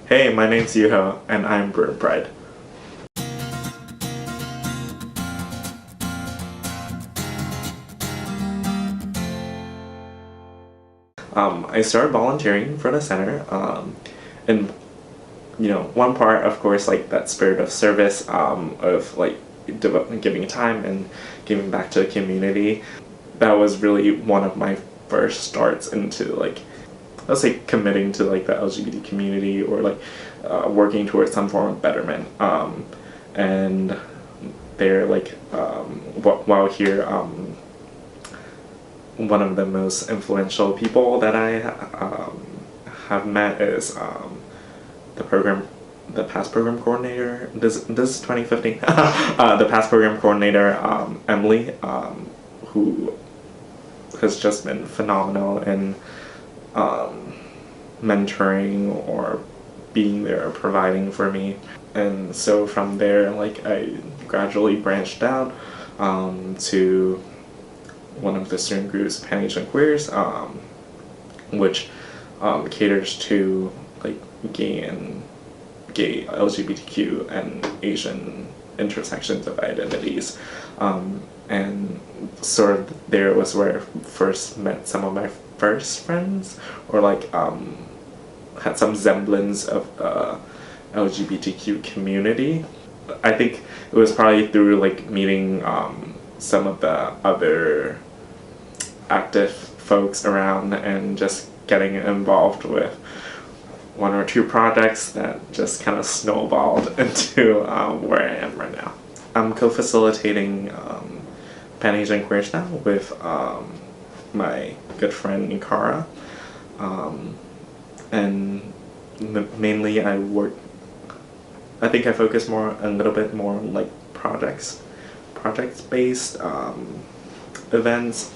Hey, my name's Yiu Ho, and I'm Bruin Pride. I started volunteering for the center, and one part, of course, like that spirit of service, of like giving time and giving back to the community. That was really one of my first starts into like, let's say, committing to like the LGBT community or like working towards some form of betterment. And they're like, while here, one of the most influential people that I have met is the past program coordinator. This is 2015. The past program coordinator, Emily, who has just been phenomenal in mentoring or being there, providing for me. And so from there, like I gradually branched out to one of the student groups, Pan-Asian Queers, which caters to like gay LGBTQ and Asian intersections of identities. And sort of there was where I first met some of my first friends, or like had some semblance of LGBTQ community. I think it was probably through like meeting some of the other active folks around and just getting involved with one or two projects that just kind of snowballed into where I am right now. I'm co-facilitating Pan-Asian Queers now with my good friend Nikara, and mainly I think I focus a little bit more on like project-based events.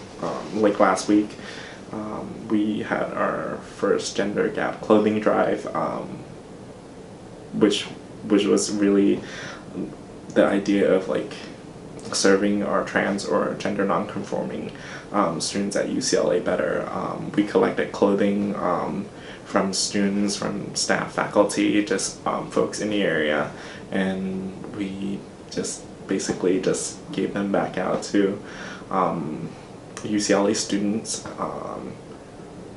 Like last week, we had our first gender gap clothing drive, which was really the idea of like serving our trans or gender non-conforming students at UCLA better. We collected clothing from students, from staff, faculty, just folks in the area, and we just basically just gave them back out to UCLA students,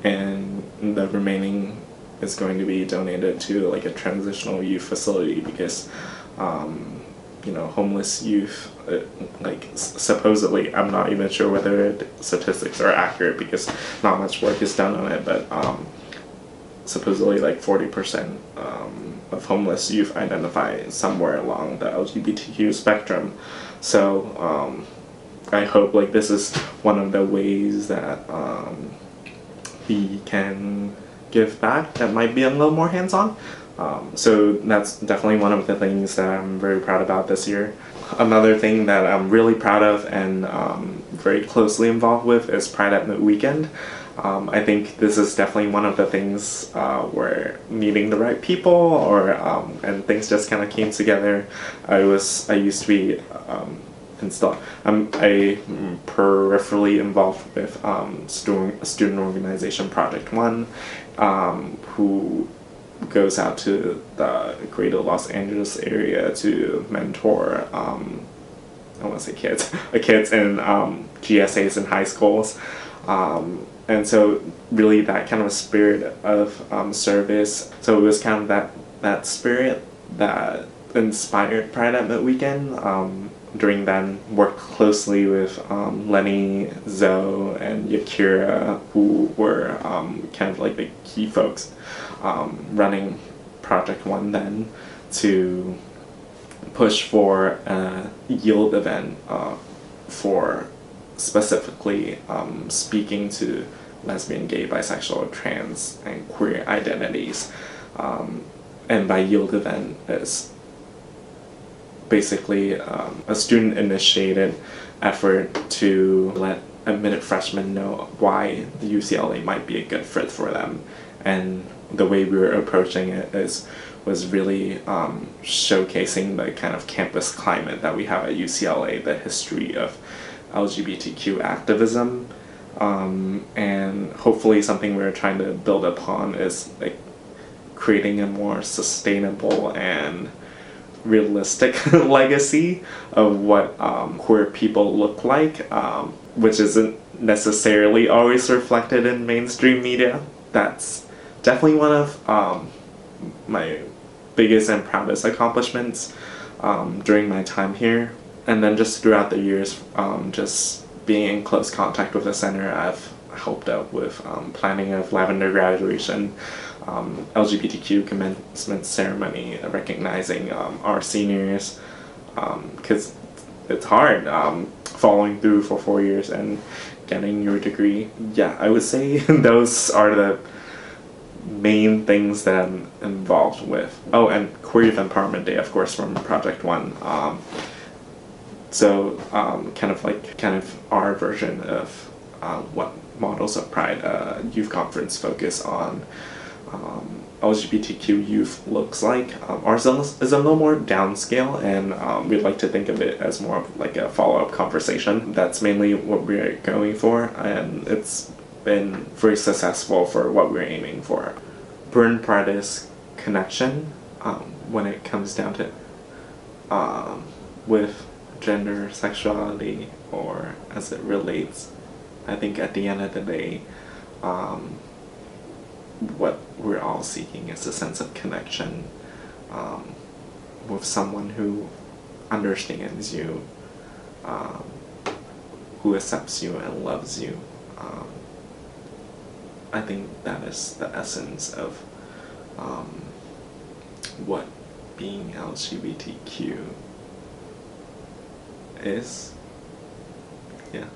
and the remaining is going to be donated to like a transitional youth facility because homeless youth, like supposedly, I'm not even sure whether the statistics are accurate because not much work is done on it, but supposedly like 40% of homeless youth identify somewhere along the LGBTQ spectrum. So I hope like this is one of the ways that we can give back that might be a little more hands-on. So that's definitely one of the things that I'm very proud about this year. Another thing that I'm really proud of and very closely involved with is Pride at Mid-Weekend. I think this is definitely one of the things where meeting the right people and things just kind of came together. I used to be I'm peripherally involved with student organization Project One, who goes out to the greater Los Angeles area to mentor I want to say kids in GSAs in high schools, and so really that kind of spirit of service. So it was kind of that spirit that inspired Pride at Mid-Weekend. During then, worked closely with Lenny, Zoe, and Yakira, who were kind of like the key folks running Project One then, to push for a yield event for specifically speaking to lesbian, gay, bisexual, trans, and queer identities. And by yield event is basically a student-initiated effort to let admitted freshmen know why the UCLA might be a good fit for them. And the way we were approaching it was really showcasing the kind of campus climate that we have at UCLA, the history of LGBTQ activism, and hopefully something we're trying to build upon is like creating a more sustainable and realistic legacy of what queer people look like, which isn't necessarily always reflected in mainstream media. That's definitely one of my biggest and proudest accomplishments during my time here. And then just throughout the years, just being in close contact with the center, I've helped out with planning of Lavender graduation, LGBTQ commencement ceremony, recognizing our seniors, because it's hard following through for 4 years and getting your degree. Yeah, I would say those are the main things that I'm involved with. Oh, and Queer Youth Empowerment Day, of course, from Project One. So kind of our version of what Models of Pride, youth conference focus on LGBTQ youth looks like. Ours is a little more downscale, and we'd like to think of it as more of like a follow-up conversation. That's mainly what we're going for, and it's been very successful for what we're aiming for. Bruin Pride is connection when it comes down to with gender, sexuality, or as it relates. I think at the end of the day, what we're all seeking is a sense of connection with someone who understands you, who accepts you and loves you. I think that is the essence of what being LGBTQ is. Yeah.